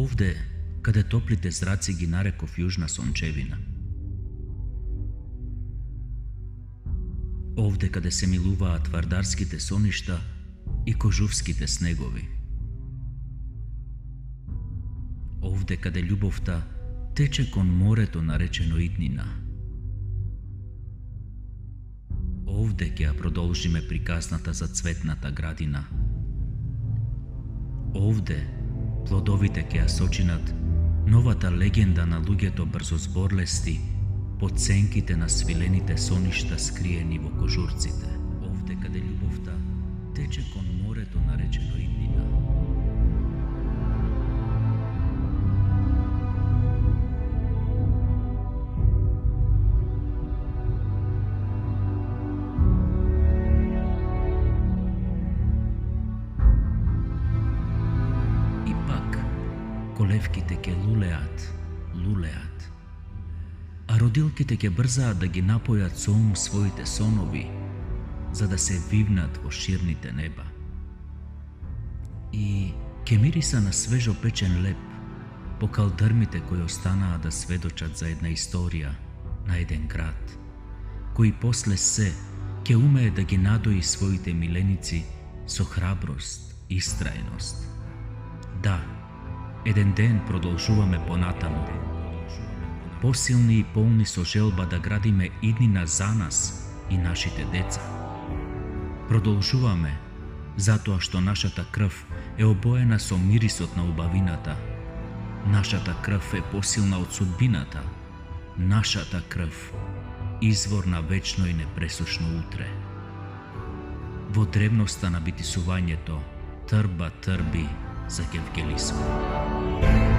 Ovde, kade toplite zraci ги нареков јужна сончевина. Ovde каде се милуваат вардарските соништа и кожувските снегови. Ovde каде љубовта тече кон морето наречено иднина. Ovde ќе ја продолжиме приказната за цветната градина. Ovde плодовите ќе ја сочинат новата легенда на луѓето брзозборлести под сенките на свилените соништа скриени во кожурците. Овде каде љубовта тече кон морето наречено иднина. Колевките ќе лулеат, а родилките ќе брзаат да ги напојат со ум своите сонови, за да се вивнат во ширните неба. И ќе мириса на свежо печен леп по калдрмите кои останаа да сведочат за една историја на еден град, кој после се ќе умее да ги надои своите миленици со храброст и истрајност. Да, еден ден продолжуваме понатаму, посилни и полни со желба да градиме иднина за нас и нашите деца. Продолжуваме затоа што нашата крв е обоена со мирисот на убавината. Нашата крв е посилна од судбината. Нашата крв извор на вечно и непресушно утре. Во древноста на битисувањето трба трби за Гевгелиско.